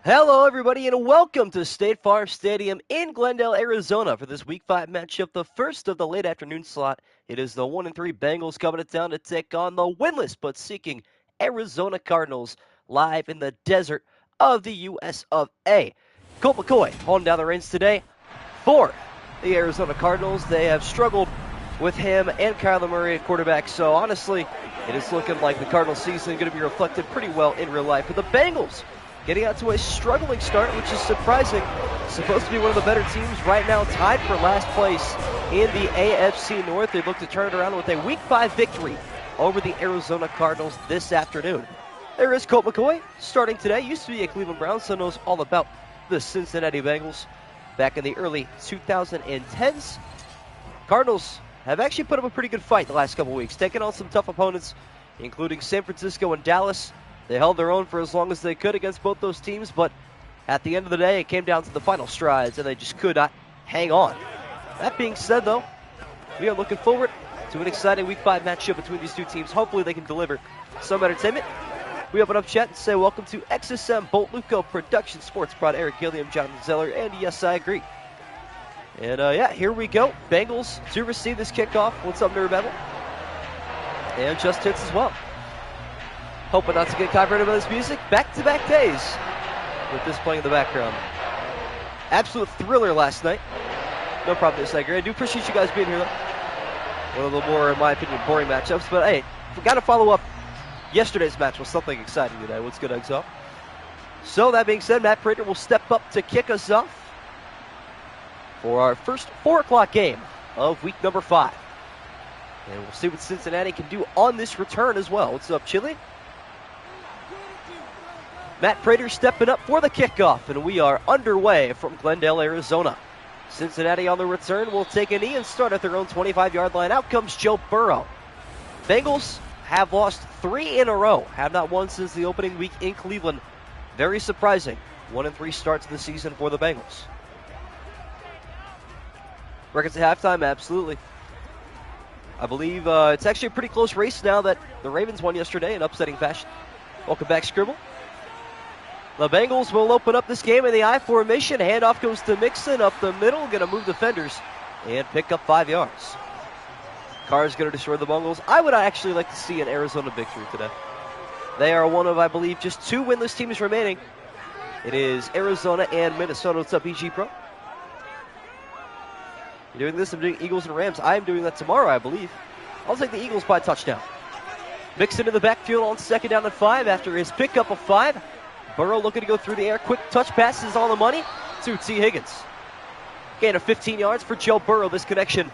Hello, everybody, and welcome to State Farm Stadium in Glendale, Arizona for this Week 5 matchup, the first of the late afternoon slot. It is the 1-3 Bengals coming to town to take on the winless but seeking Arizona Cardinals live in the desert of the U.S. of A. Colt McCoy holding down the reins today for the Arizona Cardinals. They have struggled with him and Kyler Murray at quarterback, so honestly, it is looking like the Cardinals season is going to be reflected pretty well in real life. But the Bengals getting out to a struggling start, which is surprising. Supposed to be one of the better teams right now, tied for last place in the AFC North. They look to turn it around with a Week 5 victory over the Arizona Cardinals this afternoon. There is Colt McCoy starting today. Used to be a Cleveland Brown, so knows all about the Cincinnati Bengals back in the early 2010s. Cardinals have actually put up a pretty good fight the last couple weeks, taking on some tough opponents, including San Francisco and Dallas. They held their own for as long as they could against both those teams, but at the end of the day, it came down to the final strides, and they just could not hang on. That being said, though, we are looking forward to an exciting Week 5 matchup between these two teams. Hopefully they can deliver some entertainment. We open up chat and say welcome to XSM Bolt Luco Production Sports Prod, Eric Gilliam, Jonathan Zeller, and yes, I agree. And yeah, here we go. Bengals to receive this kickoff. What's up, Nerd Battle? And Just Hits as well. Hoping not to get copyrighted by this music. Back-to-back days with this playing in the background. Absolute thriller last night. No problem, this I do appreciate you guys being here, though. One of the more, in my opinion, boring matchups. But hey, we got to follow up yesterday's match with something exciting today. What's good, Exo? So that being said, Matt Prater will step up to kick us off for our first 4 o'clock game of week number 5. And we'll see what Cincinnati can do on this return as well. What's up, Chili? Matt Prater stepping up for the kickoff, and we are underway from Glendale, Arizona. Cincinnati on the return will take a knee and start at their own 25-yard line. Out comes Joe Burrow. Bengals have lost 3 in a row, have not won since the opening week in Cleveland. Very surprising. 1-3 starts of the season for the Bengals. Records at halftime, absolutely. I believe it's actually a pretty close race now that the Ravens won yesterday in upsetting fashion. Welcome back, Scribble. The Bengals will open up this game in the I formation. Handoff goes to Mixon up the middle. Going to move defenders and pick up 5 yards. Carr's going to destroy the Bengals. I would actually like to see an Arizona victory today. They are one of, I believe, just 2 winless teams remaining. It is Arizona and Minnesota. What's up, EG Pro? You're doing this. I'm doing Eagles and Rams. I am doing that tomorrow, I believe. I'll take the Eagles by a touchdown. Mixon in the backfield on 2nd down and 5 after his pickup of 5. Burrow looking to go through the air. Quick touch passes on the money to T. Higgins. Gain of 15 yards for Joe Burrow. This connection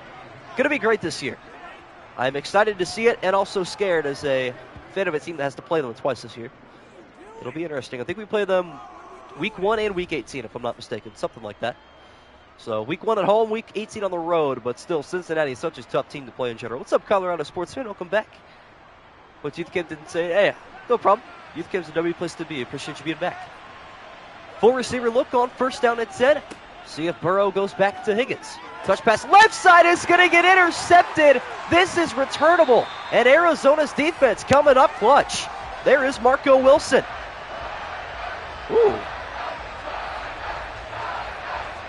going to be great this year. I'm excited to see it and also scared as a fan of a team that has to play them twice this year. It'll be interesting. I think we play them week 1 and week 18, if I'm not mistaken. Something like that. So week 1 at home, week 18 on the road, but still Cincinnati is such a tough team to play in general. What's up, Colorado sports fan? Welcome back. What Youth Camp didn't say, hey, no problem. Youth Camp's a W place to be. Appreciate you being back. Full receiver look on 1st down and 10. See if Burrow goes back to Higgins. Touch pass left side is going to get intercepted. This is returnable. And Arizona's defense coming up clutch. There is Marco Wilson. Ooh.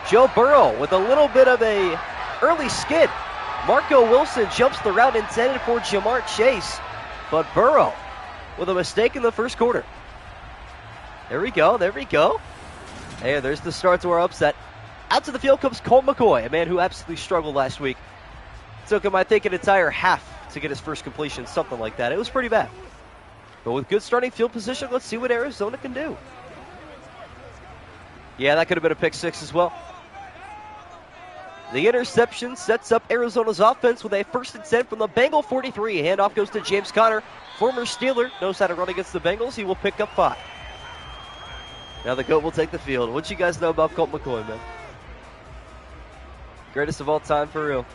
Joe Burrow with a little bit of a early skid. Marco Wilson jumps the route intended for Jamar Chase. But Burrow with a mistake in the first quarter. There we go. Hey, there's the start to our upset. Out to the field comes Colt McCoy, a man who absolutely struggled last week. Took him, I think, an entire half to get his first completion, something like that. It was pretty bad. But with good starting field position, let's see what Arizona can do. Yeah, that could have been a pick 6 as well. The interception sets up Arizona's offense with a 1st and 10 from the Bengal 43. Handoff goes to James Conner. Former Steeler, knows how to run against the Bengals. He will pick up 5. Now the GOAT will take the field. What you guys know about Colt McCoy, man? Greatest of all time, for real.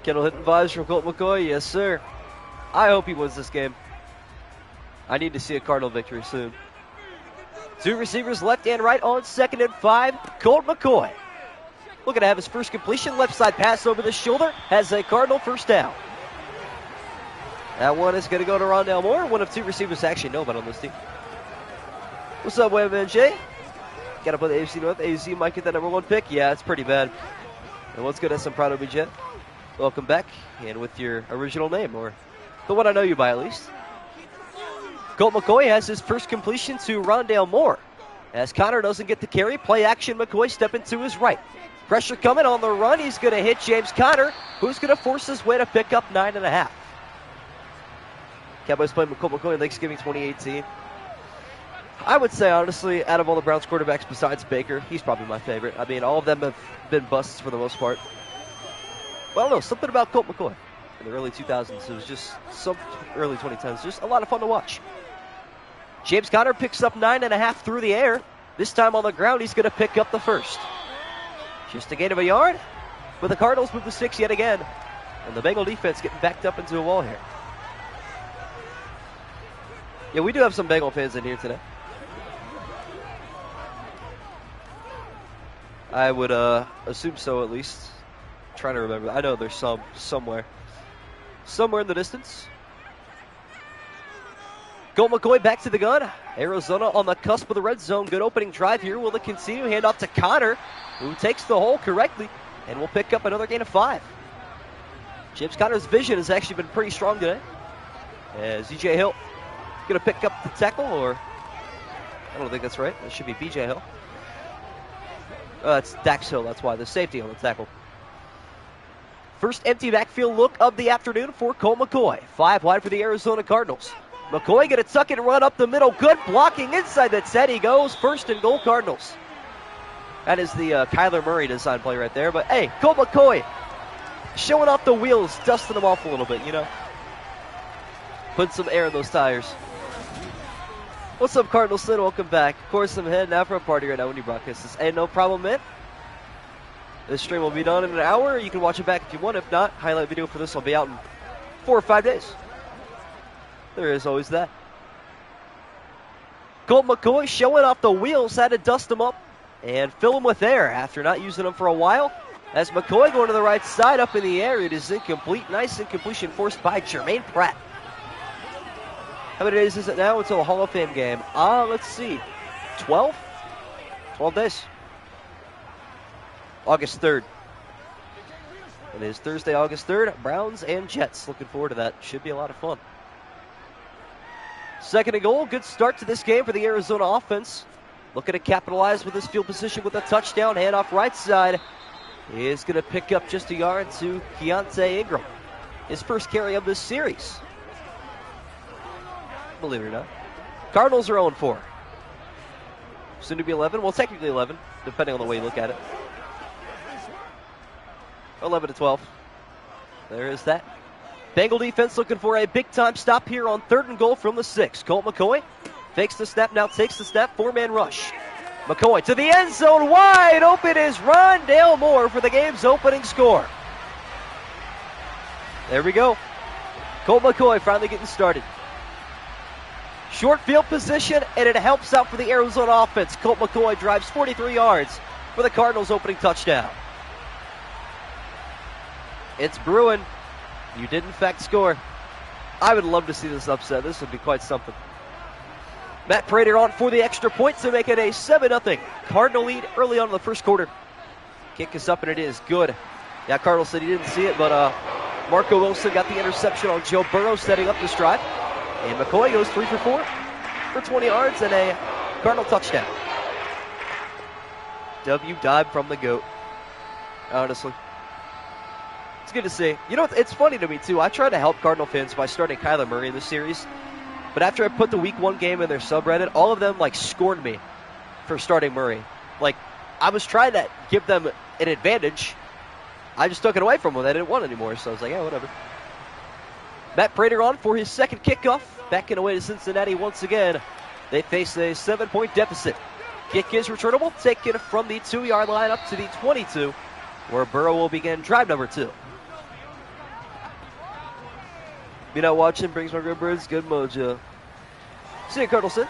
Kendall hitting vibes from Colt McCoy? Yes, sir. I hope he wins this game. I need to see a Cardinal victory soon. 2 receivers left and right on 2nd and 5. Colt McCoy looking to have his first completion. Left side pass over the shoulder. Has a Cardinal 1st down. That one is going to go to Rondale Moore. One of 2 receivers actually know about on this team. What's up, Wayman Jay? Got to play the AFC North. AZ might get that #1 pick. Yeah, it's pretty bad. And what's good, SM Proud OBJ? Welcome back, and with your original name, or the one I know you by at least. Colt McCoy has his first completion to Rondale Moore. As Connor doesn't get the carry, play action, McCoy stepping to his right. Pressure coming on the run. He's going to hit James Conner, who's going to force his way to pick up 9.5. Cowboys playing Colt McCoy in Thanksgiving 2018. I would say, honestly, out of all the Browns quarterbacks besides Baker, he's probably my favorite. I mean, all of them have been busts for the most part. Well, I don't know, something about Colt McCoy in the early 2000s. It was just some early 2010s. Just a lot of fun to watch. James Conner picks up 9.5 through the air. This time on the ground, he's going to pick up the first. Just a gain of a yard. But the Cardinals move the 6 yet again. And the Bengal defense getting backed up into a wall here. Yeah, we do have some Bengal fans in here today. I would assume so, at least. I'm trying to remember. I know there's some somewhere in the distance. Colt McCoy back to the gun. Arizona on the cusp of the red zone. Good opening drive here. Will it continue? Hand off to Connor, who takes the hole correctly and will pick up another gain of 5. James Conner's vision has actually been pretty strong today. As EJ Hill going to pick up the tackle, or I don't think that's right. That should be BJ Hill. It's Dax Hill, that's why. The safety on the tackle. First empty backfield look of the afternoon for Colt McCoy. 5 wide for the Arizona Cardinals. McCoy going to tuck and run up the middle. Good blocking inside the 10. He goes. 1st and goal, Cardinals. That is the Kyler Murray design play right there. But, hey, Colt McCoy showing off the wheels, dusting them off a little bit, you know. Putting some air in those tires. What's up, Cardinals? Welcome back. Of course, I'm heading out for a party right now when you broadcast this. Hey, no problem, man. This stream will be done in an hour. You can watch it back if you want. If not, highlight video for this will be out in 4 or 5 days. There is always that. Colt McCoy showing off the wheels. Had to dust them up and fill them with air after not using them for a while. As McCoy going to the right side, up in the air. It is incomplete. Nice incompletion forced by Jermaine Pratt. How many days is it now until a Hall of Fame game? Let's see. 12? 12 days. August 3rd. It is Thursday, August 3rd. Browns and Jets. Looking forward to that. Should be a lot of fun. 2nd and goal. Good start to this game for the Arizona offense. Looking to capitalize with this field position with a touchdown. Hand off right side. He is going to pick up just a yard to Keontae Ingram. His first carry of this series. Believe it or not. Cardinals are 0-4. Soon to be 11. Well, technically 11, depending on the way you look at it. 11-12. There is that. Bengal defense looking for a big-time stop here on 3rd and goal from the 6. Colt McCoy fakes the snap, now takes the snap. 4-man rush. McCoy to the end zone. Wide open is Rondale Moore for the game's opening score. There we go. Colt McCoy finally getting started. Short field position, and it helps out for the Arizona offense. Colt McCoy drives 43 yards for the Cardinals' opening touchdown. It's brewing. You did, in fact, score. I would love to see this upset. This would be quite something. Matt Prater on for the extra point to make it a 7-0 Cardinal lead early on in the first quarter. Kick is up, and it is good. Yeah, Cardinal said he didn't see it, but Marco Wilson got the interception on Joe Burrow, setting up this drive. And McCoy goes 3 for 4 for 20 yards and a Cardinal touchdown. W dive from the GOAT. Honestly. It's good to see. You know, it's funny to me, too. I try to help Cardinal fans by starting Kyler Murray in this series. But after I put the Week 1 game in their subreddit, all of them, scorned me for starting Murray. I was trying to give them an advantage. I just took it away from them. They didn't want it anymore, so I was like, yeah, whatever. Matt Prater on for his second kickoff. Backing away to Cincinnati once again. They face a 7-point deficit. Kick is returnable. Taken from the 2-yard line up to the 22, where Burrow will begin drive number 2. Me not watching brings my good birds good mojo. See you, Cardinalson.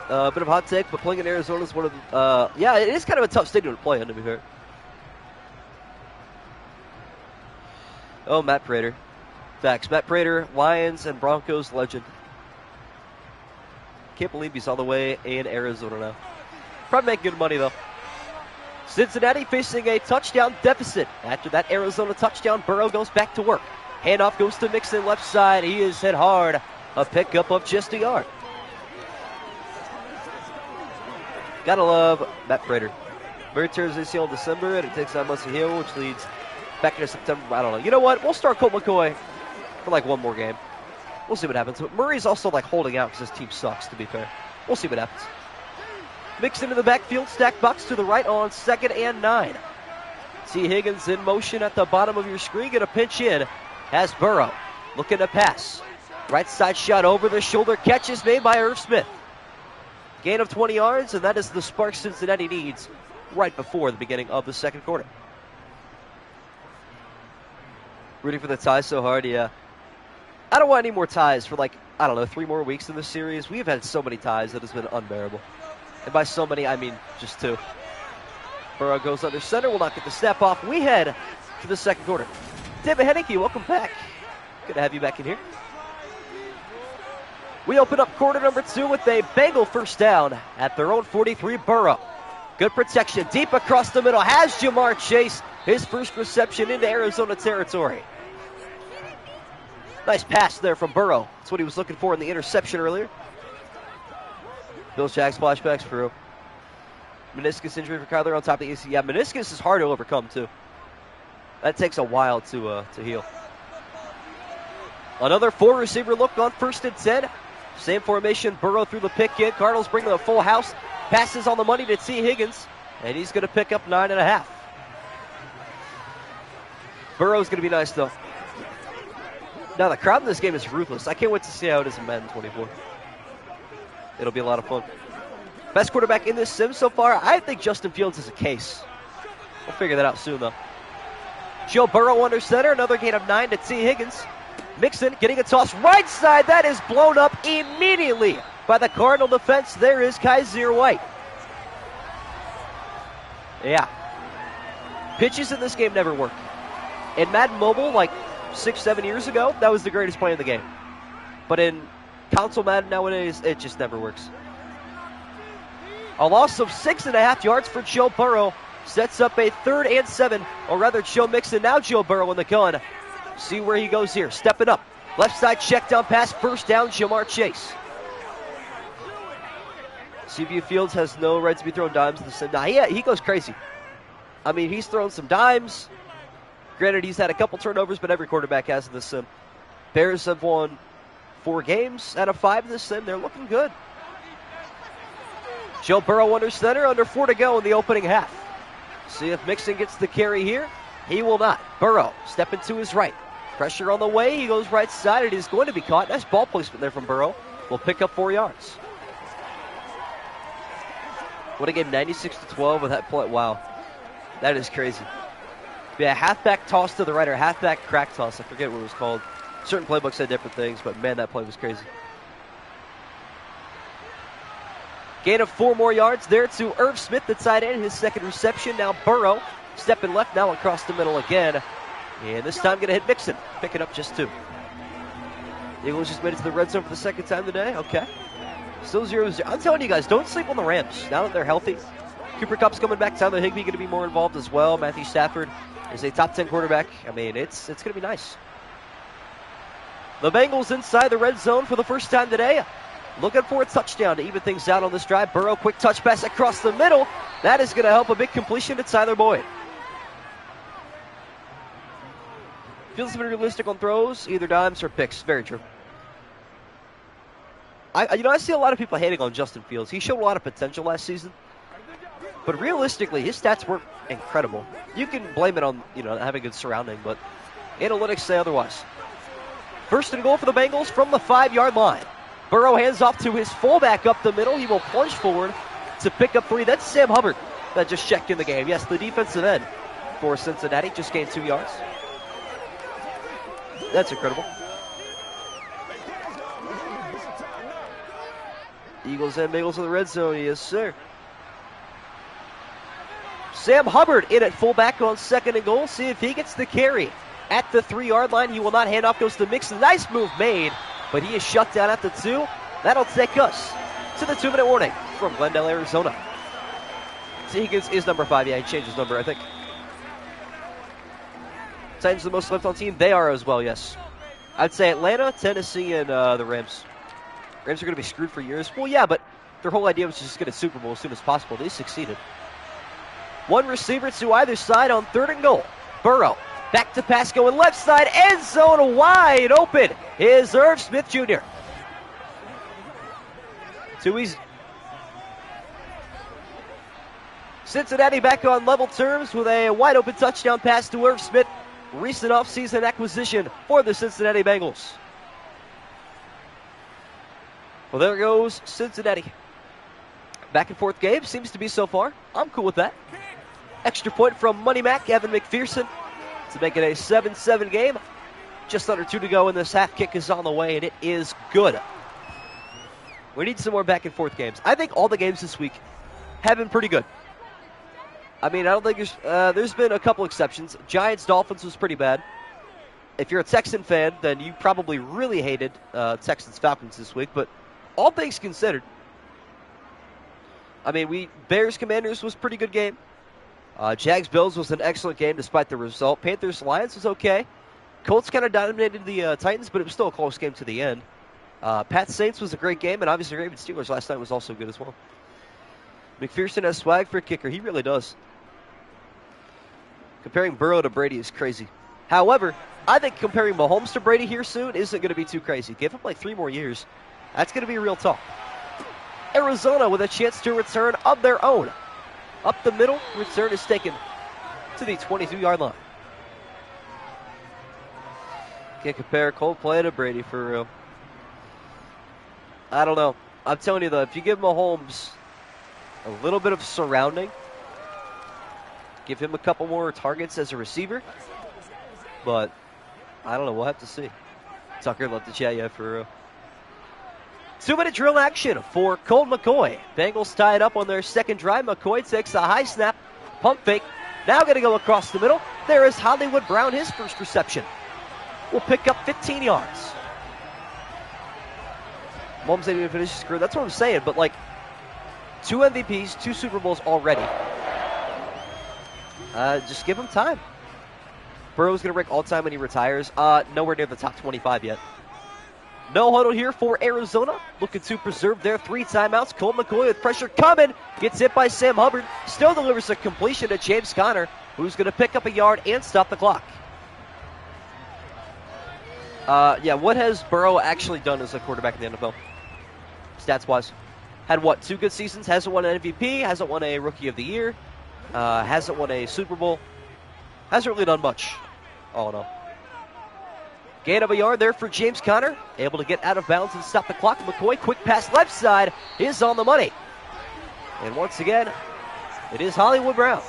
A bit of a hot take, but playing in Arizona is one of the... yeah, it is kind of a tough stadium to play in, to be fair. Oh, Matt Prater. Facts. Matt Prater, Lions and Broncos legend. Can't believe he's all the way in Arizona now. Probably make good money, though. Cincinnati facing a touchdown deficit. After that Arizona touchdown, Burrow goes back to work. Handoff goes to Mixon left side. He is hit hard. A pickup of just a yard. Gotta love Matt Prater. Very tears ACL in December, and it takes 9 months to heal, which leads back into September. I don't know. You know what? We'll start Colt McCoy for like one more game. We'll see what happens. But Murray's also like holding out because his team sucks, to be fair. We'll see what happens. Mixon in the backfield, stack box to the right on 2nd and 9. See Higgins in motion at the bottom of your screen. Get a pinch in. Has Burrow looking to pass. Right side shot over the shoulder. Catch is made by Irv Smith. Gain of 20 yards, and that is the spark Cincinnati needs right before the beginning of the second quarter. Rooting for the ties so hard, yeah. I don't want any more ties for like, I don't know, 3 more weeks in this series. We've had so many ties that it's been unbearable. And by so many, I mean just 2. Burrow goes under center, will not get the snap off. We head to the second quarter. David Henneke, welcome back. Good to have you back in here. We open up quarter number 2 with a Bengal first down at their own 43. Burrow. Good protection, deep across the middle. Has Jamar Chase, his first reception into Arizona territory. Nice pass there from Burrow. That's what he was looking for in the interception earlier. Bill Jack flashbacks through. Meniscus injury for Kyler on top of the AC. Yeah, meniscus is hard to overcome, too. That takes a while to heal. Another 4-receiver look on 1st and 10. Same formation, Burrow through the pick in. Cardinals bring the full house. Passes on the money to T. Higgins, and he's going to pick up 9.5. Burrow's going to be nice, though. Now, the crowd in this game is ruthless. I can't wait to see how it is in Madden 24. It'll be a lot of fun. Best quarterback in this sim so far, I think Justin Fields is a case. We'll figure that out soon, though. Joe Burrow under center, another gain of 9 to T. Higgins. Mixon getting a toss right side. That is blown up immediately by the Cardinal defense. There is Kaiser White. Yeah. Pitches in this game never work. In Madden Mobile, like 6-7 years ago, that was the greatest play in the game. But in console Madden nowadays, it just never works. A loss of 6.5 yards for Joe Burrow. Sets up a 3rd and 7, or rather Joe Mixon, now Joe Burrow in the gun. See where he goes here, stepping up. Left side check down pass, first down, Jamar Chase. CB Fields has no right to be throwing dimes in the sim. Now, he goes crazy. I mean, he's thrown some dimes. Granted, he's had a couple turnovers, but every quarterback has in this sim. Bears have won 4 games out of 5 in this sim. They're looking good. Joe Burrow under center, under 4 to go in the opening half. See if Mixon gets the carry here. He will not. Burrow stepping to his right. Pressure on the way. He goes right side. It is going to be caught. Nice ball placement there from Burrow. Will pick up 4 yards. What a game, 96-12 with that play. Wow. That is crazy. Yeah, halfback toss to the right, or halfback crack toss. I forget what it was called. Certain playbooks said different things, but man, that play was crazy. Gain of 4 more yards there to Irv Smith, the tight end, his 2nd reception. Now Burrow stepping left, now across the middle again. And this time going to hit Mixon, picking up just 2. Eagles just made it to the red zone for the 2nd time today. Okay. Still 0-0. I'm telling you guys, don't sleep on the Rams now that they're healthy. Cooper Kupp's coming back. Tyler Higbee going to be more involved as well. Matthew Stafford is a top 10 quarterback. I mean, it's going to be nice. The Bengals inside the red zone for the first time today. Looking for a touchdown to even things out on this drive. Burrow, quick touch pass across the middle. That is going to help a big completion to Tyler Boyd. Feels a bit realistic on throws, either dimes or picks. Very true. I see a lot of people hating on Justin Fields. He showed a lot of potential last season. But realistically, his stats weren't incredible. You can blame it on, having good surrounding, but analytics say otherwise. 1st and goal for the Bengals from the 5-yard line. Burrow hands off to his fullback up the middle. He will plunge forward to pick up 3. That's Sam Hubbard that just checked in the game. Yes, the defensive end for Cincinnati just gained 2 yards. That's incredible. Eagles and Bengals in the red zone. Yes, sir. Sam Hubbard in at fullback on 2nd and goal. See if he gets the carry at the 3-yard line. He will not. Hand off goes to Mixon. Nice move made, but he is shut down at the 2. That'll take us to the 2-minute warning from Glendale, Arizona. Higgins is number 5. Yeah, he changed his number, I think. Titans the most left-on team. They are as well, yes. I'd say Atlanta, Tennessee, and the Rams. Rams are going to be screwed for years. Well, yeah, but their whole idea was just to get a Super Bowl as soon as possible. They succeeded. One receiver to either side on 3rd and goal. Burrow. Back to pass going left side. End zone wide open. Is Irv Smith Jr. Too easy. Cincinnati back on level terms with a wide open touchdown pass to Irv Smith. Recent offseason acquisition for the Cincinnati Bengals. Well, there goes Cincinnati. Back and forth game seems to be so far. I'm cool with that. Extra point from Money Mac, Evan McPherson, to make it a 7-7 game. Just under 2 to go, and this half kick is on the way, and it is good. We need some more back and forth games. I think all the games this week have been pretty good. I mean, I don't think there's been a couple exceptions. Giants-Dolphins was pretty bad. If you're a Texan fan, then you probably really hated Texans-Falcons this week, but all things considered, I mean, Bears-Commanders was a pretty good game. Jags-Bills was an excellent game despite the result. Panthers-Lions was okay. Colts kind of dominated the Titans, but it was still a close game to the end. Pats-Saints was a great game, and obviously Ravens-Steelers last night was also good as well. McPherson has swag for a kicker. He really does. Comparing Burrow to Brady is crazy. However, I think comparing Mahomes to Brady here soon isn't going to be too crazy. Give him like 3 more years. That's going to be real tough. Arizona with a chance to return of their own. Up the middle, return is taken to the 22-yard line. Can't compare Coldplay to Brady for real. I don't know. I'm telling you though, if you give Mahomes a little bit of surrounding, give him a couple more targets as a receiver, but I don't know. We'll have to see. Tucker love to chat you for real. 2-minute drill action for Colt McCoy. Bengals tied up on their second drive. McCoy takes a high snap, pump fake. Now going to go across the middle. There is Hollywood Brown, his first reception. Will pick up 15 yards. Mahomes didn't even finish his career. That's what I'm saying. But like 2 MVPs, 2 Super Bowls already. Just give him time. Burrow's going to break all time when he retires. Nowhere near the top 25 yet. No huddle here for Arizona. Looking to preserve their 3 timeouts. Colt McCoy with pressure coming. Gets hit by Sam Hubbard. Still delivers a completion to James Conner, who's going to pick up a yard and stop the clock. Yeah, what has Burrow actually done as a quarterback in the NFL? Stats-wise. Had what, 2 good seasons? Hasn't won an MVP. Hasn't won a Rookie of the Year. Hasn't won a Super Bowl. Hasn't really done much, all in all. Gain of a yard there for James Conner. Able to get out of bounds and stop the clock. McCoy, quick pass left side, is on the money. And once again, it is Hollywood Brown.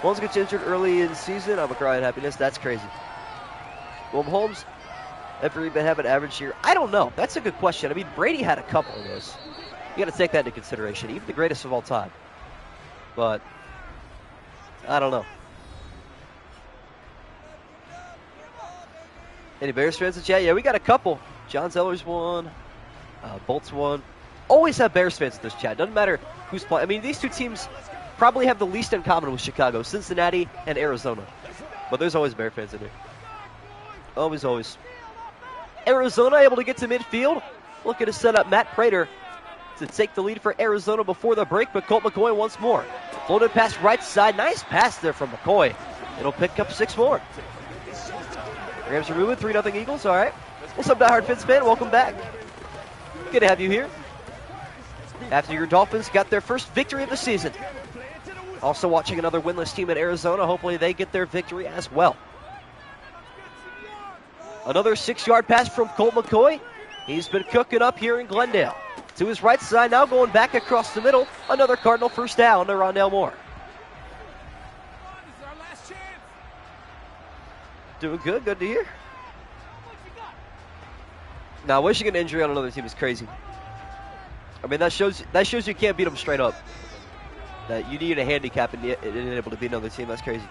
Mahomes gets injured early in the season. I'm a cry of happiness. That's crazy. Will Mahomes ever even have an average year? I don't know. That's a good question. I mean, Brady had a couple of those. You got to take that into consideration. Even the greatest of all time. But I don't know. Any Bears fans in chat? Yeah, we got a couple. John Zeller's one. Bolt's one. Always have Bears fans in this chat. Doesn't matter who's playing. I mean, these 2 teams probably have the least in common with Chicago. Cincinnati and Arizona. But there's always Bear fans in here. Always, always. Arizona able to get to midfield. Looking to set up Matt Prater to take the lead for Arizona before the break. But Colt McCoy once more. Floated pass right side. Nice pass there from McCoy. It'll pick up 6 more. Rams are moving, 3-0 Eagles. All right. What's up, diehard Fins fan? Welcome back. Good to have you here. After your Dolphins got their first victory of the season. Also watching another winless team in Arizona. Hopefully they get their victory as well. Another 6-yard pass from Colt McCoy. He's been cooking up here in Glendale. To his right side now, going back across the middle. Another Cardinal first down to Rondale Moore. Doing good. Good to hear. Now, wishing an injury on another team is crazy. I mean, that shows you can't beat them straight up. That you need a handicap and able to beat another team. That's crazy.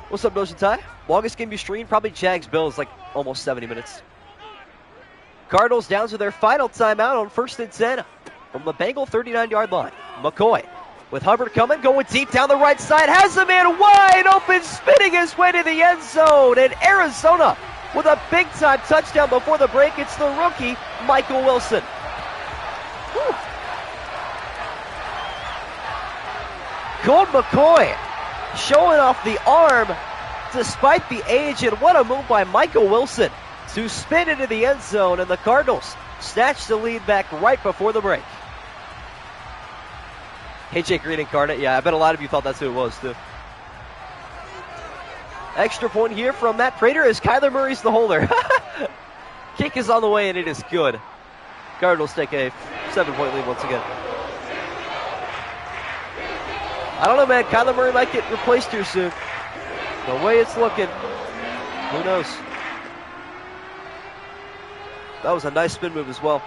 What's up, Notion Ty? Longest game you streamed? Probably Jags Bills, like almost 70 minutes. Cardinals down to their final timeout on 1st and 10 from the Bengal 39-yard line. McCoy with Hubbard coming, going deep down the right side, has a man wide open, spinning his way to the end zone, and Arizona with a big-time touchdown before the break. It's the rookie, Michael Wilson. Whew. Colt McCoy showing off the arm despite the age, and what a move by Michael Wilson to spin into the end zone, and the Cardinals snatch the lead back right before the break. Hey, Jake Green incarnate. Yeah, I bet a lot of you thought that's who it was, too. Extra point here from Matt Prater as Kyler Murray's the holder. Kick is on the way, and it is good. Cardinals take a 7-point lead once again. I don't know, man. Kyler Murray might get replaced here soon. The way it's looking, who knows? That was a nice spin move as well.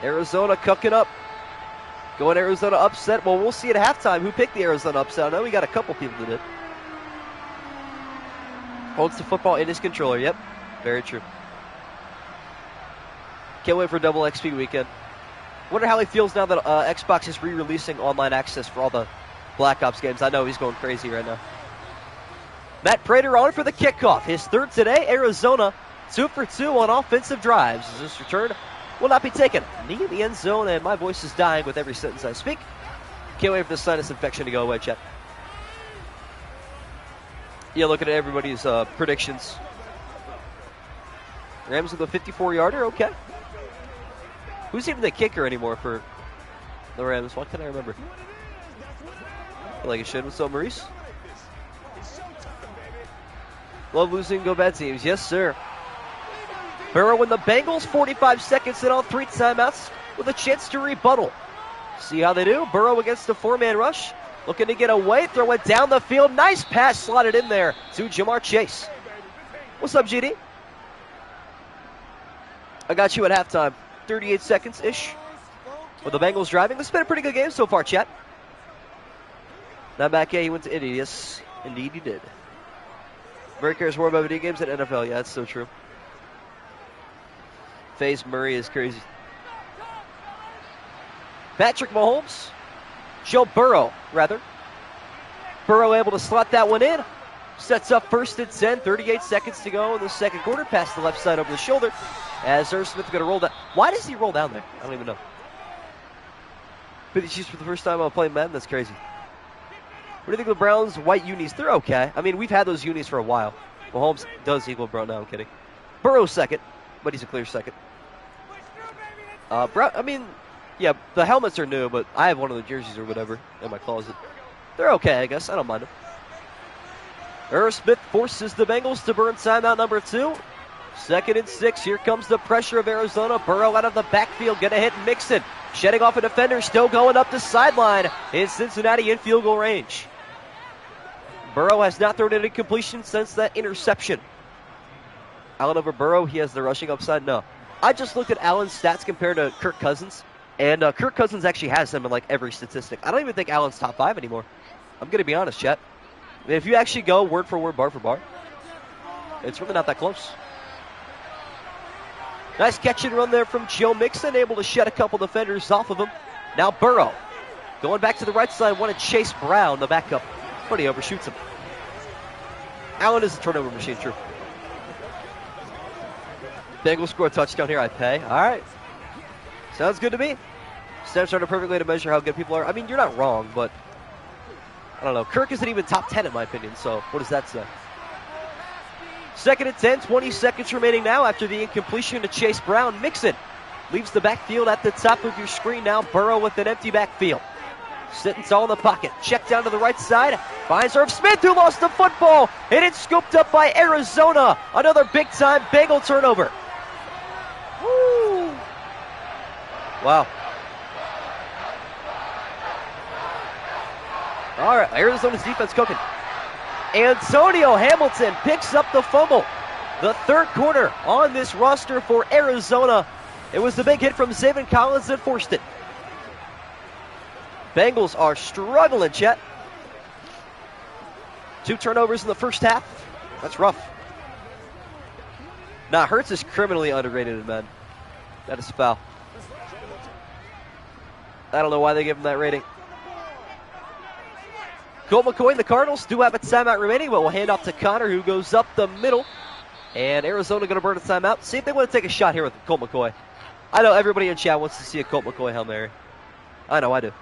Arizona cooking up. Going Arizona upset. Well, we'll see at halftime who picked the Arizona upset. I know we got a couple people that did. Holds the football in his controller. Yep, very true. Can't wait for double XP weekend. Wonder how he feels now that Xbox is re-releasing online access for all the Black Ops games. I know he's going crazy right now. Matt Prater on for the kickoff. His third today. Arizona 2 for 2 on offensive drives. As this return will not be taken. Knee in the end zone, and my voice is dying with every sentence I speak. Can't wait for the sinus infection to go away, Chet. Yeah, looking at everybody's predictions. Rams with a 54-yarder, okay. Who's even the kicker anymore for the Rams? What can I remember? I feel like it should. What's up, Maurice? Love losing, go bad teams. Yes, sir. Burrow and the Bengals, 45 seconds in on 3 timeouts with a chance to rebuttal. See how they do. Burrow against the 4-man rush. Looking to get away, throw it down the field. Nice pass slotted in there to Jamar Chase. What's up, GD? I got you at halftime. 38 seconds-ish. With the Bengals driving. This has been a pretty good game so far, chat. Now back he went to Indy. Yes, indeed he did. Murray cares more about video games than NFL. Yeah, that's so true. FaZe Murray is crazy. Patrick Mahomes. Joe Burrow, rather. Burrow able to slot that one in. Sets up 1st and 10. 38 seconds to go in the second quarter. Past the left side over the shoulder. As Irv Smith going to roll down. Why does he roll down there? I don't even know. 50 Chiefs for the first time playing Madden? That's crazy. What do you think of the Browns' white unis? They're okay. I mean, we've had those unis for a while. Mahomes does equal Brown. No, I'm kidding. Burrow's second, but he's a clear second. I mean, yeah, the helmets are new, but I have one of the jerseys or whatever in my closet. They're okay, I guess. I don't mind them. Irv Smith forces the Bengals to burn timeout number 2. 2nd and 6. Here comes the pressure of Arizona. Burrow out of the backfield. Going to hit Mixon. Shedding off a defender. Still going up the sideline. In Cincinnati in field goal range. Burrow has not thrown any completion since that interception. Allen over Burrow. He has the rushing upside. No. I just looked at Allen's stats compared to Kirk Cousins. And Kirk Cousins actually has him in like every statistic. I don't even think Allen's top 5 anymore. I'm going to be honest, chat. I mean, if you actually go word for word, bar for bar, it's really not that close. Nice catch and run there from Joe Mixon, able to shed a couple defenders off of him. Now Burrow going back to the right side, wanted Chase Brown, the backup, but he overshoots him. Allen is a turnover machine, true. Bengals score a touchdown here, I pay. All right. Sounds good to me. Stats are a perfect way to measure how good people are. I mean, you're not wrong, but I don't know. Kirk isn't even top 10 in my opinion, so what does that say? 2nd and 10, 20 seconds remaining now after the incompletion to Chase Brown. Mixon leaves the backfield at the top of your screen now. Burrow with an empty backfield. Sitting tall in the pocket. Check down to the right side. Finds Irv Smith, who lost the football. And it's scooped up by Arizona. Another big-time Bengal turnover. Woo! Wow. All right, Arizona's defense cooking. Antonio Hamilton picks up the fumble. The third quarter on this roster for Arizona. It was the big hit from Zaven Collins that forced it. Bengals are struggling, Chet. 2 turnovers in the first half. That's rough. Nah, Hurts is criminally underrated in Madden. That is foul. I don't know why they give him that rating. Colt McCoy and the Cardinals do have a timeout remaining, but we'll hand off to Connor, who goes up the middle. And Arizona going to burn a timeout. See if they want to take a shot here with Colt McCoy. I know everybody in chat wants to see a Colt McCoy Hail Mary. I know, I do.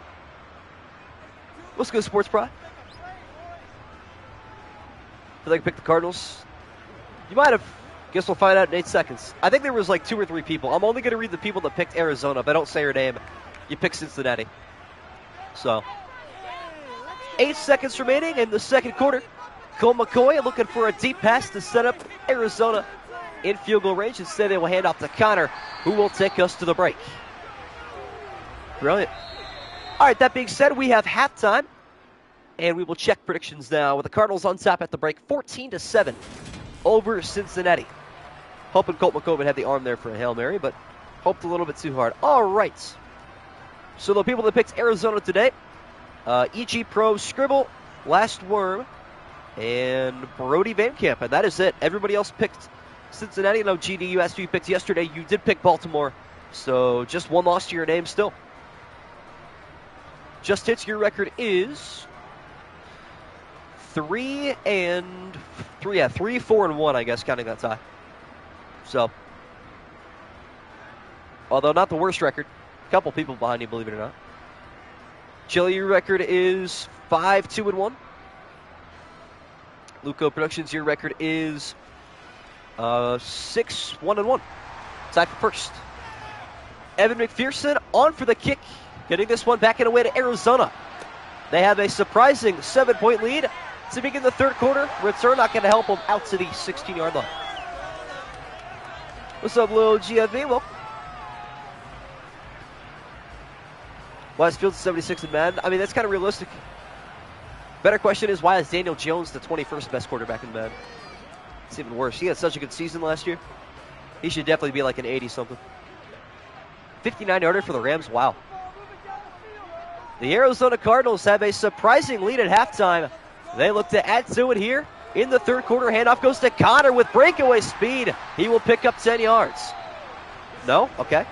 Let's go, Sports Pride. Feel like I picked the Cardinals. You might have. Guess we'll find out in 8 seconds. I think there was like 2 or 3 people. I'm only going to read the people that picked Arizona. If I don't say your name, you pick Cincinnati. So, 8 seconds remaining in the second quarter. Colt McCoy looking for a deep pass to set up Arizona in field goal range. Instead, they will hand off to Connor, who will take us to the break. Brilliant. All right, that being said, we have halftime, and we will check predictions now with the Cardinals on top at the break, 14-7 over Cincinnati. Hoping Colt McCoy would have the arm there for a Hail Mary, but hoped a little bit too hard. All right. So the people that picked Arizona today, EG Pro, Scribble, Last Worm, and Brody Van Camp, and that is it. Everybody else picked Cincinnati. No, GD, you asked who you picked yesterday. You did pick Baltimore, so just one loss to your name still. Just Hits, your record is 3-4 and 1, I guess, counting that tie. So, although not the worst record, a couple people behind you, believe it or not. Chili, your record is 5-2 and 1. Luco Productions, your record is 6-1 and 1. Tied for first. Evan McPherson on for the kick, getting this one back and away to Arizona. They have a surprising 7-point lead to begin the third quarter. Return not going to help them out to the 16-yard line. What's up, Lil GFV? Well, West Field 76 in Madden. I mean, that's kind of realistic. Better question is, why is Daniel Jones the 21st best quarterback in Madden? It's even worse. He had such a good season last year. He should definitely be like an 80-something. 59-yarder for the Rams. Wow. The Arizona Cardinals have a surprising lead at halftime. They look to add to it here in the third quarter. Handoff goes to Connor with breakaway speed. He will pick up 10 yards. No? Okay.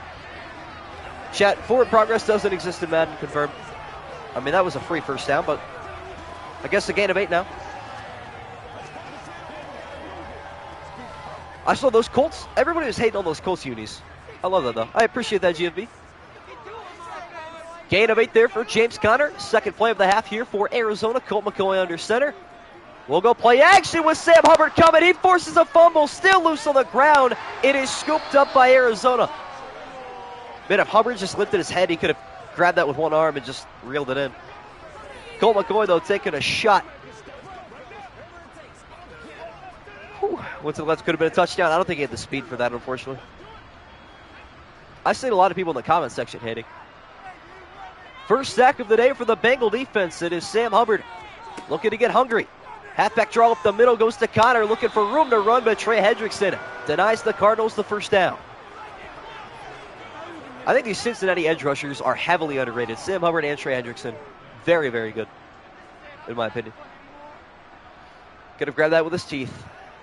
Chat, forward progress doesn't exist in Madden. Confirmed. I mean, that was a free first down, but I guess a gain of 8 now. I saw those Colts. Everybody was hating on those Colts unis. I love that, though. I appreciate that, GFB. Gain of 8 there for James Conner. Second play of the half here for Arizona. Colt McCoy under center. We'll go play action with Sam Hubbard coming. He forces a fumble. Still loose on the ground. It is scooped up by Arizona. Man, if Hubbard just lifted his head, he could have grabbed that with one arm and just reeled it in. Colt McCoy, though, taking a shot. Went to the left, could have been a touchdown. I don't think he had the speed for that, unfortunately. I've seen a lot of people in the comment section hating. First sack of the day for the Bengal defense. It is Sam Hubbard looking to get hungry. Halfback draw up the middle goes to Connor, looking for room to run, but Trey Hendrickson denies the Cardinals the first down. I think these Cincinnati edge rushers are heavily underrated. Sam Hubbard and Trey Hendrickson, very, very good, in my opinion. Could have grabbed that with his teeth.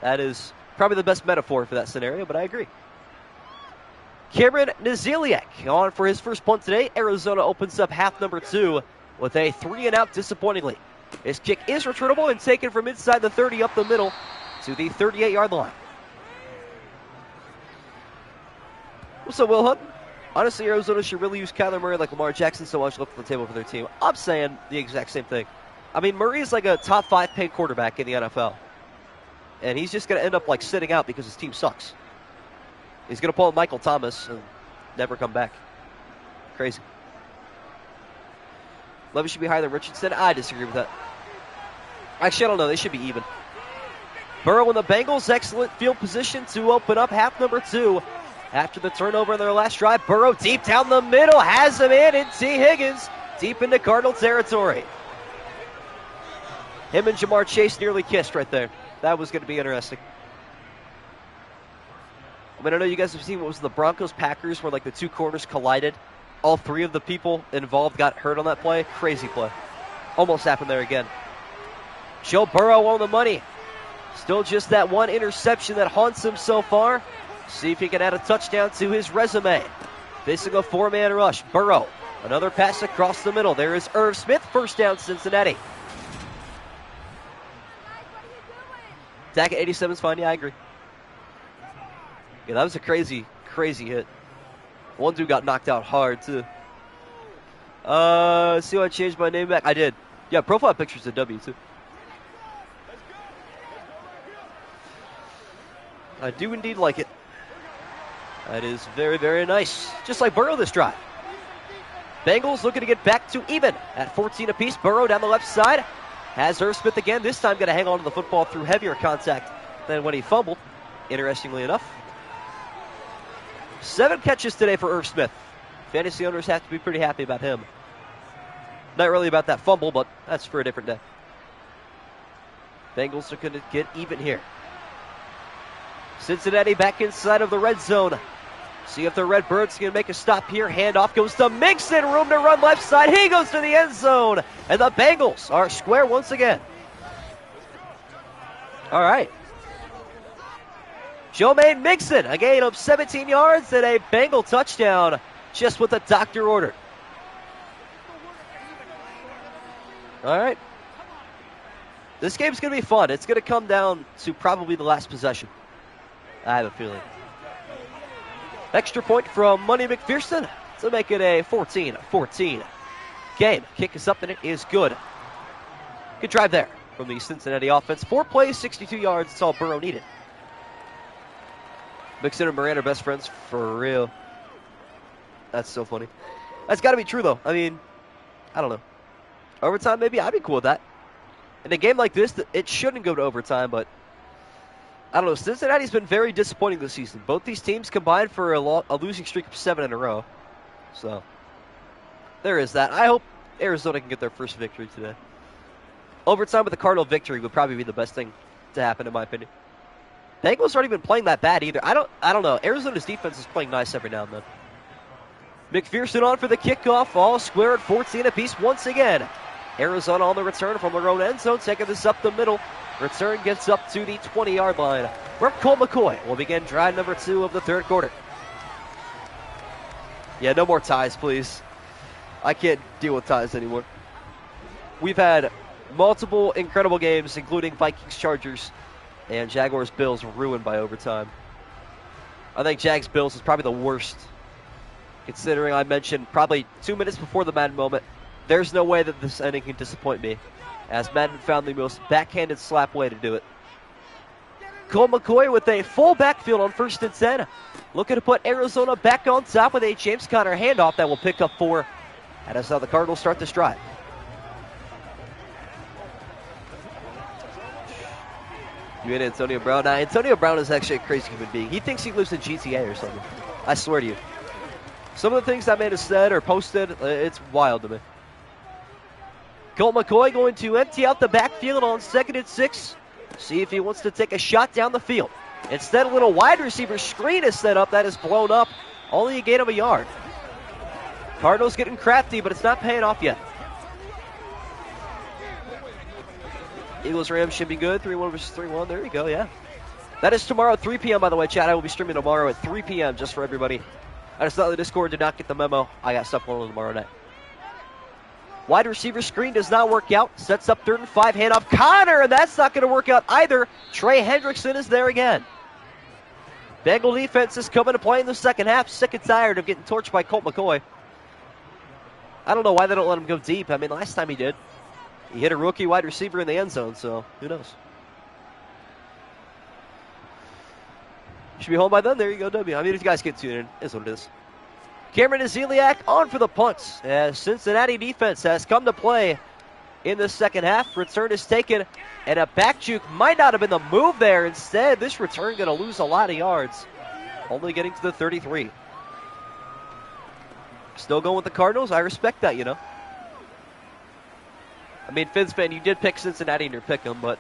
That is probably the best metaphor for that scenario, but I agree. Cameron Naziliak on for his first punt today. Arizona opens up half number 2 with a 3-and-out disappointingly. His kick is returnable and taken from inside the 30 up the middle to the 38-yard line. What's up, Will Hunt? Honestly, Arizona should really use Kyler Murray like Lamar Jackson so much left on the table for their team. I'm saying the exact same thing. I mean, Murray is like a top 5 paid quarterback in the NFL. And he's just going to end up like sitting out because his team sucks. He's going to pull Michael Thomas and never come back. Crazy. Levy should be higher than Richardson. I disagree with that. Actually, I don't know. They should be even. Burrow and the Bengals, excellent field position to open up half number 2. After the turnover in their last drive, Burrow deep down the middle, has him in, and T. Higgins deep into Cardinal territory. Him and Jamar Chase nearly kissed right there. That was going to be interesting. I mean, I know you guys have seen what was the Broncos-Packers where like the two corners collided. All 3 of the people involved got hurt on that play. Crazy play. Almost happened there again. Joe Burrow on the money. Still just that one interception that haunts him so far. See if he can add a touchdown to his resume. Facing a four-man rush. Burrow. Another pass across the middle. There is Irv Smith. First down, Cincinnati. Attack at 87 is fine. Yeah, I agree. Yeah, that was a crazy, crazy hit. One dude got knocked out hard, too. See how I changed my name back? I did. Yeah, profile picture's a W, too. I do indeed like it. That is very, very nice. Just like Burrow this drive. Bengals looking to get back to even at 14 apiece. Burrow down the left side. Has Irv Smith again. This time going to hang on to the football through heavier contact than when he fumbled, interestingly enough. 7 catches today for Irv Smith. Fantasy owners have to be pretty happy about him. Not really about that fumble, but that's for a different day. Bengals are going to get even here. Cincinnati back inside of the red zone. See if the Redbirds can make a stop here. Handoff goes to Mixon. Room to run left side. He goes to the end zone. And the Bengals are square once again. All right. Jermaine Mixon, a gain of 17 yards and a Bengal touchdown. Just what the doctor ordered. All right. This game's going to be fun. It's going to come down to probably the last possession. I have a feeling. Extra point from Money McPherson to make it a 14-14 game. Kick is up and it is good. Good drive there from the Cincinnati offense. 4 plays, 62 yards. That's all Burrow needed. Mixon and Moran are best friends for real. That's so funny. That's got to be true, though. I mean, I don't know. Overtime, maybe? I'd be cool with that. In a game like this, it shouldn't go to overtime, but I don't know. Cincinnati's been very disappointing this season. Both these teams combined for a losing streak of 7 in a row. So, there is that. I hope Arizona can get their first victory today. Overtime with a Cardinal victory would probably be the best thing to happen, in my opinion. Bengals aren't even playing that bad either. I don't know. Arizona's defense is playing nice every now and then. McPherson on for the kickoff. All square at 14 apiece once again. Arizona on the return from their own end zone, taking this up the middle. Return gets up to the 20-yard line. Where Colt McCoy will begin drive number 2 of the third quarter. Yeah, no more ties, please. I can't deal with ties anymore. We've had multiple incredible games, including Vikings-Chargers and Jaguars-Bills, ruined by overtime. I think Jags-Bills is probably the worst, considering I mentioned probably 2 minutes before the Madden moment, there's no way that this ending can disappoint me, as Madden found the most backhanded slap way to do it. Colt McCoy with a full backfield on 1st and 10. Looking to put Arizona back on top with a James Conner handoff that will pick up 4. And that's how the Cardinals start this drive. You and Antonio Brown. Now, Antonio Brown is actually a crazy human being. He thinks he lives in GTA or something. I swear to you. Some of the things that man has said or posted, it's wild to me. Colt McCoy going to empty out the backfield on 2nd and 6. See if he wants to take a shot down the field. Instead, a little wide receiver screen is set up that is blown up. Only a gain of a yard. Cardinals getting crafty, but it's not paying off yet. Eagles-Rams should be good. 3-1 versus 3-1. There you go, yeah. That is tomorrow at 3 p.m., by the way, chat. I will be streaming tomorrow at 3 p.m. just for everybody. I just thought the Discord did not get the memo. I got stuff going on tomorrow night. Wide receiver screen does not work out. Sets up 3rd and 5. Handoff Connor, and that's not going to work out either. Trey Hendrickson is there again. Bengal defense is coming to play in the second half. Sick and tired of getting torched by Colt McCoy. I don't know why they don't let him go deep. I mean, last time he did. He hit a rookie wide receiver in the end zone, so who knows. Should be home by then. There you go, W. I mean, if you guys get tuned in, is what it is. Cameron Ezeliak on for the punts as Cincinnati defense has come to play in the second half. Return is taken, and a back juke might not have been the move there. Instead, this return going to lose a lot of yards, only getting to the 33. Still going with the Cardinals. I respect that, you know. I mean, Fins fan, you did pick Cincinnati in your pick 'em, but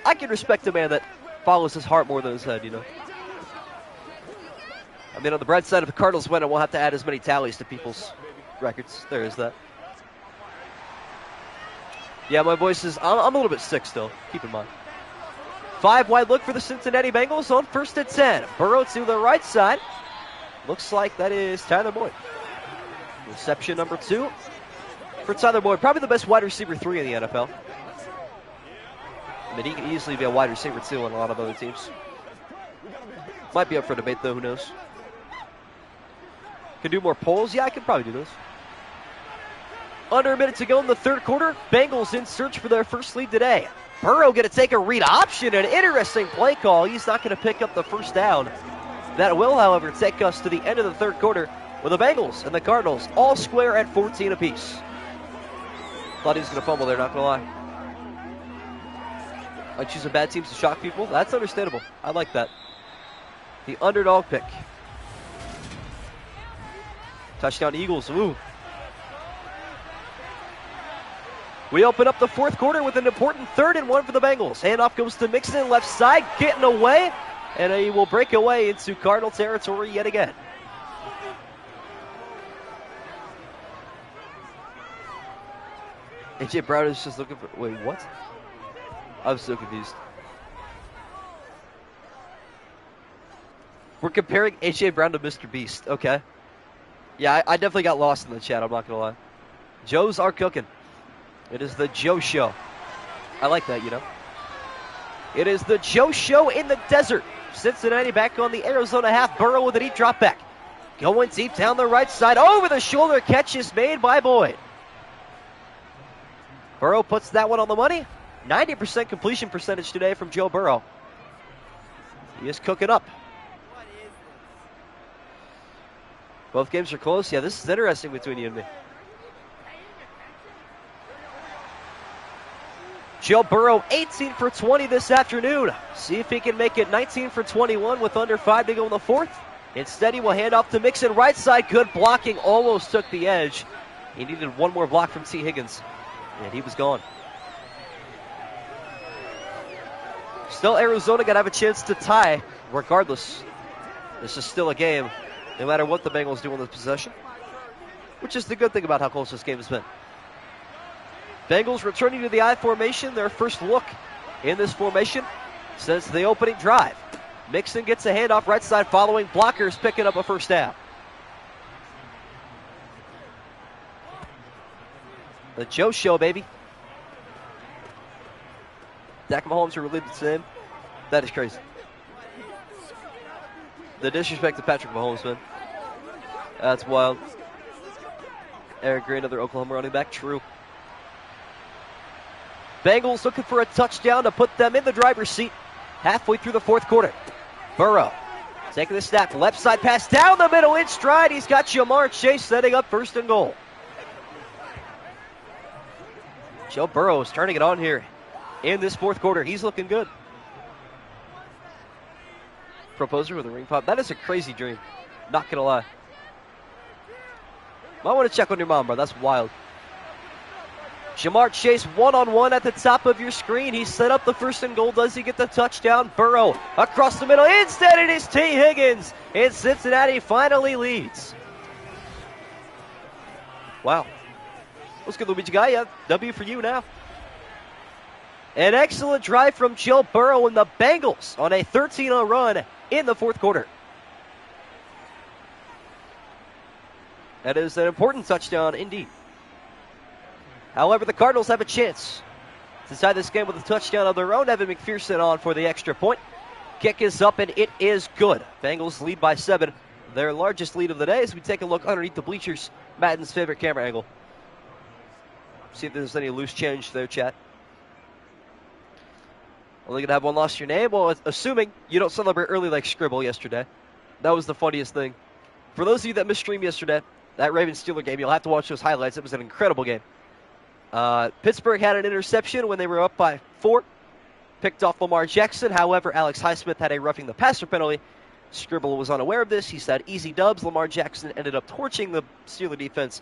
I can respect a man that follows his heart more than his head, you know. I mean, on the bright side, if the Cardinals win, we'll have to add as many tallies to people's records. There is that. Yeah, my voice is... I'm a little bit sick still. Keep in mind. 5-wide look for the Cincinnati Bengals on 1st and 10. Burrow to the right side. Looks like that is Tyler Boyd. Reception number 2 for Tyler Boyd. Probably the best wide receiver 3 in the NFL. I mean, he could easily be a wide receiver 2 on a lot of other teams. Might be up for debate, though. Who knows? Can do more polls? Yeah, I could probably do those. Under a minute to go in the 3rd quarter. Bengals in search for their first lead today. Burrow going to take a read option. An interesting play call. He's not going to pick up the first down. That will, however, take us to the end of the 3rd quarter with the Bengals and the Cardinals all square at 14 apiece. Thought he was going to fumble there, not going to lie. I choose a bad teams to shock people. That's understandable. I like that. The underdog pick. Touchdown Eagles. Ooh. We open up the 4th quarter with an important 3rd and 1 for the Bengals. Handoff goes to Mixon, left side, getting away. And he will break away into Cardinal territory yet again. A.J. Brown is just looking for... Wait, what? I'm so confused. We're comparing A.J. Brown to Mr. Beast. Okay. Yeah, I definitely got lost in the chat. I'm not going to lie. Joes are cooking. It is the Joe Show. I like that, you know. It is the Joe Show in the desert. Cincinnati back on the Arizona half. Burrow with a deep drop back. Going deep down the right side. Over the shoulder catch is made by Boyd. Burrow puts that one on the money. 90% completion percentage today from Joe Burrow. He is cooking up. Both games are close. Yeah, this is interesting between you and me. Joe Burrow, 18 for 20 this afternoon. See if he can make it 19 for 21 with under 5 to go in the 4th. Instead, he will hand off to Mixon. Right side, good blocking. Almost took the edge. He needed one more block from T. Higgins, and he was gone. Still, Arizona got to have a chance to tie regardless. This is still a game, no matter what the Bengals do in this possession, which is the good thing about how close this game has been. Bengals returning to the I formation, their first look in this formation since the opening drive. Mixon gets a handoff right side following blockers, picking up a first down. The Joe Show, baby. Dak Mahomes relieved the same. That is crazy. The disrespect to Patrick Mahomes, man. That's wild. Eric Gray, another Oklahoma running back. True. Bengals looking for a touchdown to put them in the driver's seat halfway through the 4th quarter. Burrow taking the snap. Left side pass down the middle in stride. He's got Jamar Chase setting up 1st and goal. Joe Burrow is turning it on here in this 4th quarter. He's looking good. Proposer with a ring pop. That is a crazy dream. Not going to lie. Might want to check on your mom, bro. That's wild. Jamar Chase one-on-one at the top of your screen. He set up the 1st and goal. Does he get the touchdown? Burrow across the middle. Instead, it is T. Higgins. And Cincinnati finally leads. Wow. Let's go, Luigi guy. Yeah, W for you now. An excellent drive from Joe Burrow and the Bengals on a 13-0 run in the 4th quarter. That is an important touchdown indeed. However, the Cardinals have a chance to tie this game with a touchdown of their own. Evan McPherson on for the extra point. Kick is up, and it is good. Bengals lead by 7. Their largest lead of the day as we take a look underneath the bleachers. Madden's favorite camera angle. See if there's any loose change there, chat. Only going to have one loss to your name? Well, assuming you don't celebrate early like Scribble yesterday. That was the funniest thing. For those of you that missed stream yesterday, that Ravens-Steeler game, you'll have to watch those highlights. It was an incredible game. Pittsburgh had an interception when they were up by 4. Picked off Lamar Jackson. However, Alex Highsmith had a roughing the passer penalty. Scribble was unaware of this. He said easy dubs. Lamar Jackson ended up torching the Steeler defense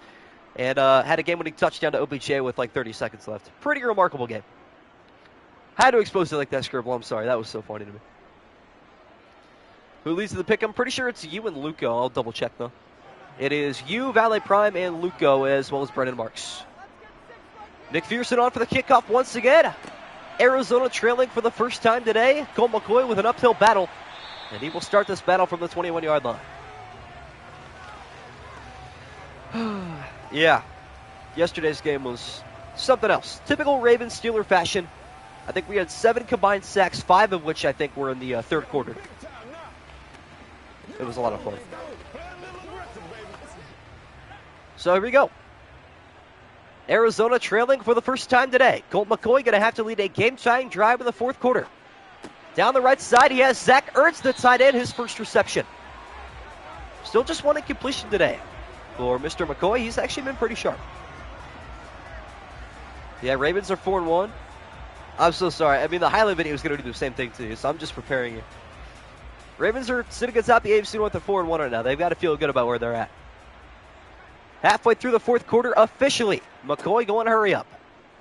and had a game-winning touchdown to OBJ with like 30 seconds left. Pretty remarkable game. Had to expose it like that, Scribble. I'm sorry. That was so funny to me. Who leads to the pick? I'm pretty sure it's you and Luco. I'll double-check, though. It is you, Valet Prime, and Luco, as well as Brennan Marks. McPherson on for the kickoff once again. Arizona trailing for the first time today. Colt McCoy with an uphill battle, and he will start this battle from the 21-yard line. Yeah, yesterday's game was something else. Typical Ravens-Steeler fashion. I think we had 7 combined sacks, 5 of which I think were in the third quarter. It was a lot of fun. So here we go. Arizona trailing for the first time today. Colt McCoy going to have to lead a game-tying drive in the fourth quarter. Down the right side, he has Zach Ertz, the tight end, his first reception. Still just one incompletion today for Mr. McCoy. He's actually been pretty sharp. Yeah, Ravens are 4-1. I'm so sorry. I mean, the highlight video is going to do the same thing to you, so I'm just preparing you. Ravens are sitting atop the AFC North at 4-1 right now. They've got to feel good about where they're at. Halfway through the fourth quarter officially. McCoy going to hurry up.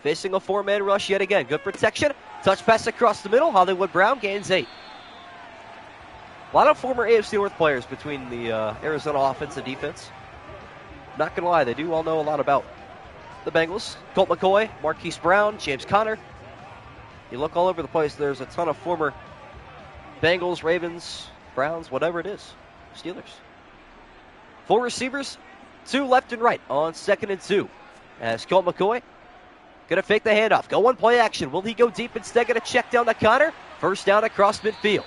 Facing a 4-man rush yet again. Good protection. Touch pass across the middle. Hollywood Brown gains 8. A lot of former AFC North players between the Arizona offense and defense. Not going to lie, they do all know a lot about the Bengals. Colt McCoy, Marquise Brown, James Conner. You look all over the place, there's a ton of former Bengals, Ravens, Browns, whatever it is. Steelers. 4 receivers, 2 left and right on 2nd and 2. As Colt McCoy going to fake the handoff. Go one play action. Will he go deep instead? Going to check down to Conner. First down across midfield.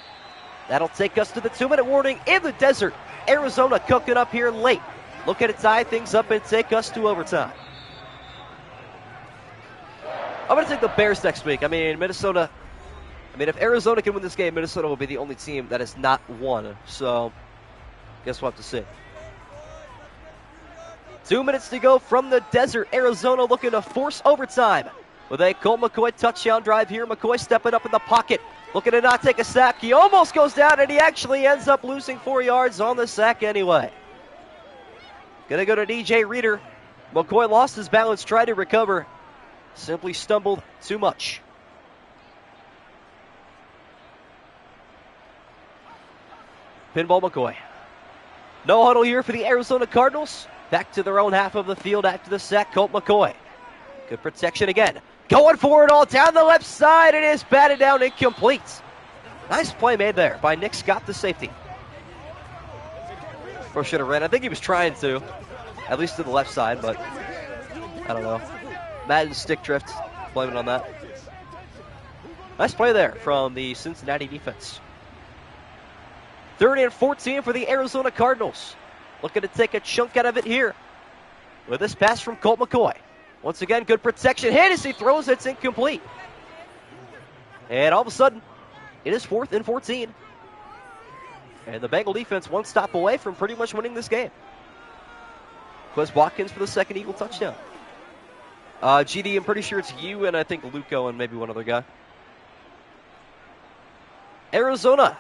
That'll take us to the 2-minute warning in the desert. Arizona cooking up here late. Looking to tie things up and take us to overtime. I'm going to take the Bears next week. I mean, Minnesota. I mean, if Arizona can win this game, Minnesota will be the only team that has not won. So, guess we'll have to see. 2 minutes to go from the desert. Arizona looking to force overtime with a Colt McCoy touchdown drive here. McCoy stepping up in the pocket, looking to not take a sack. He almost goes down, and he actually ends up losing 4 yards on the sack anyway. Going to go to DJ Reader. McCoy lost his balance, tried to recover. Simply stumbled too much. Pinball McCoy. No huddle here for the Arizona Cardinals. Back to their own half of the field after the sack. Colt McCoy. Good protection again. Going for it all down the left side. It is batted down, incomplete. Nice play made there by Nick Scott, the safety. Or should have ran. I think he was trying to, at least to the left side, but I don't know. Madden stick drift. Blame it on that. Nice play there from the Cincinnati defense. 3rd and 14 for the Arizona Cardinals. Looking to take a chunk out of it here with this pass from Colt McCoy. Once again, good protection. Hit as he throws. It's incomplete. And all of a sudden, it is 4th and 14. And the Bengal defense one stop away from pretty much winning this game. Quez Watkins for the second Eagle touchdown. GD, I'm pretty sure it's you and I think Luco and maybe one other guy. Arizona.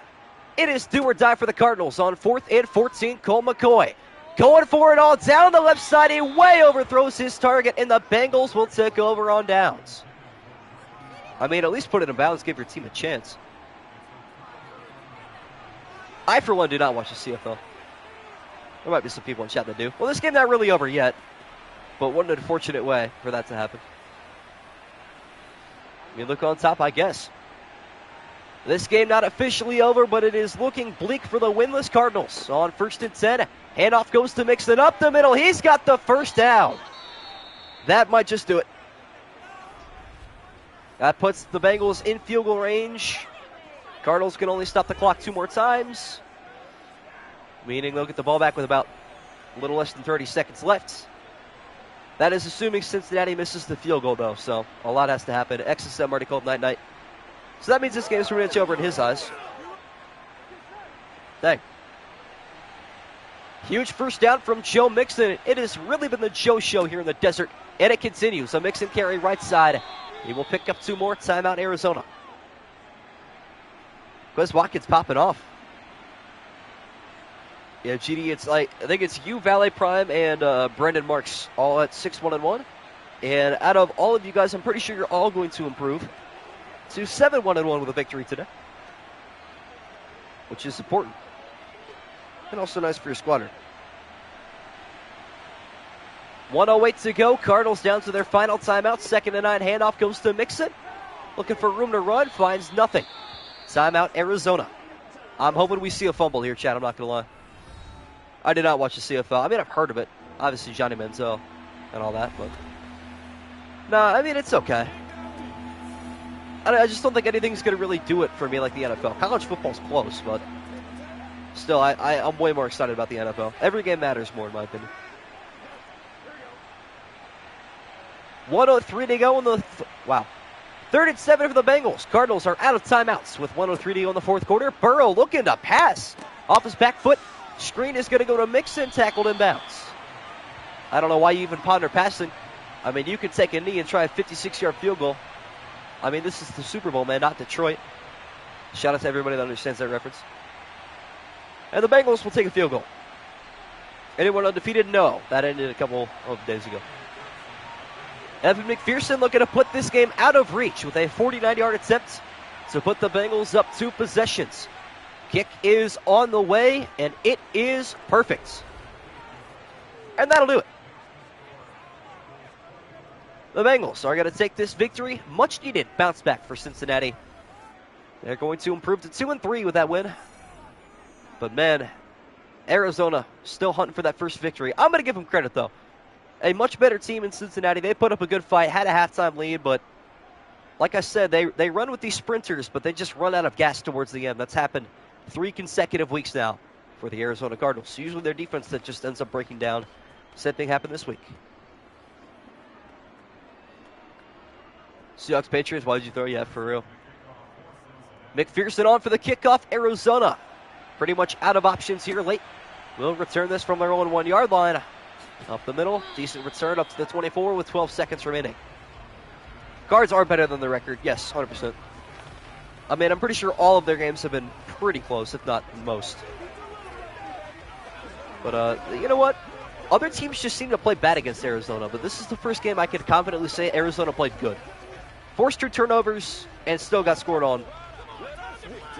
It is do or die for the Cardinals on 4th and 14. Colt McCoy going for it all down the left side. He way overthrows his target, and the Bengals will take over on downs. I mean, at least put it in bounds, give your team a chance. I, for one, do not watch the CFL. There might be some people in chat that do. Well, this game's not really over yet, but what an unfortunate way for that to happen. I mean, look on top, I guess. This game not officially over, but it is looking bleak for the winless Cardinals. On 1st and 10, handoff goes to Mixon up the middle. He's got the first down. That might just do it. That puts the Bengals in field goal range. Cardinals can only stop the clock 2 more times, meaning they'll get the ball back with about a little less than 30 seconds left. That is assuming Cincinnati misses the field goal, though, so a lot has to happen. XSM already called night-night. So that means this game is pretty much over in his eyes. Dang. Huge first down from Joe Mixon. It has really been the Joe show here in the desert, and it continues. A Mixon carry right side. He will pick up 2 more. Timeout, Arizona. Quez Watkins popping off. Yeah, GD, it's like, I think it's you, Valet Prime, and Brendan Marks, all at 6-1-1. And out of all of you guys, I'm pretty sure you're all going to improve to 7-1-1 with a victory today, which is important and also nice for your squadron. 1:08 to go. Cardinals down to their final timeout. 2nd and 9. Handoff goes to Mixon. looking for room to run, finds nothing. Timeout, Arizona. I'm hoping we see a fumble here, Chad. I'm not going to lie. I did not watch the CFL. I mean, I've heard of it. Obviously, Johnny Manziel and all that, but I mean, it's okay. I just don't think anything's going to really do it for me like the NFL. College football's close, but still, I'm way more excited about the NFL. Every game matters more, in my opinion. 1:03 to go in the wow. 3rd and 7 for the Bengals. Cardinals are out of timeouts with 1:03 to go in the fourth quarter. Burrow looking to pass off his back foot. Screen is going to go to Mixon, tackled inbounds. I don't know why you even ponder passing. I mean, you could take a knee and try a 56-yard field goal. I mean, this is the Super Bowl, man, not Detroit. Shout out to everybody that understands that reference. And the Bengals will take a field goal. Anyone undefeated? No. That ended a couple of days ago. Evan McPherson looking to put this game out of reach with a 49-yard attempt to put the Bengals up 2 possessions. Kick is on the way, and it is perfect. And that'll do it. The Bengals are going to take this victory. Much needed bounce back for Cincinnati. They're going to improve to 2-3 with that win. But man, Arizona still hunting for that first victory. I'm going to give them credit, though. A much better team in Cincinnati. They put up a good fight, had a halftime lead, but like I said, they run with these sprinters, but they just run out of gas towards the end. That's happened 3 consecutive weeks now for the Arizona Cardinals. Usually their defense that just ends up breaking down. Same thing happened this week. Seahawks Patriots, why did you throw? Yeah, for real. McPherson on for the kickoff. Arizona pretty much out of options here late. Will return this from their own 1-yard line. Up the middle, decent return up to the 24 with 12 seconds remaining. Cards are better than the record, yes, 100%. I mean, I'm pretty sure all of their games have been pretty close, if not most. But you know what? Other teams just seem to play bad against Arizona, but this is the first game I can confidently say Arizona played good. Forced 2 turnovers and still got scored on.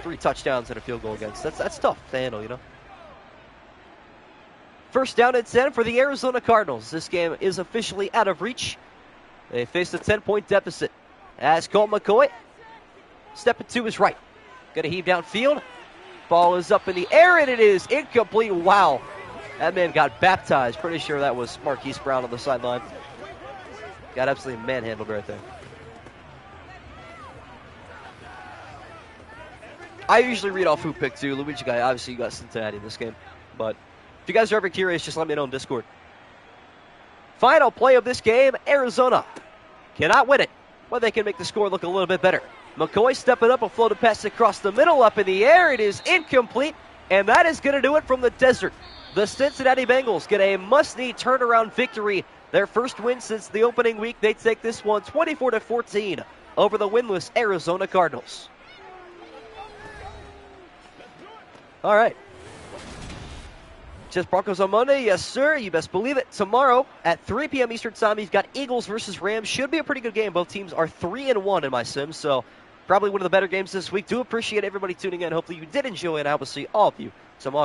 3 touchdowns and a field goal against. That's tough to handle, you know. First down and 10 for the Arizona Cardinals. This game is officially out of reach. They face a 10-point deficit. As Colt McCoy stepping to his right. Going to heave downfield. Ball is up in the air, and it is incomplete. Wow. That man got baptized. Pretty sure that was Marquise Brown on the sideline. Got absolutely manhandled right there. I usually read off who picked too. Luigi guy, obviously you got Cincinnati in this game. But if you guys are ever curious, just let me know in Discord. Final play of this game, Arizona cannot win it, but they can make the score look a little bit better. McCoy stepping up, a floated pass across the middle, up in the air. It is incomplete, and that is going to do it from the desert. The Cincinnati Bengals get a must-need turnaround victory. Their first win since the opening week. They take this one 24-14 over the winless Arizona Cardinals. All right. Just Broncos on Monday. Yes, sir. You best believe it. Tomorrow at 3 p.m. Eastern Time, you've got Eagles versus Rams. Should be a pretty good game. Both teams are 3-1 in my sim, so probably one of the better games this week. Do appreciate everybody tuning in. Hopefully you did enjoy it. I will see all of you tomorrow.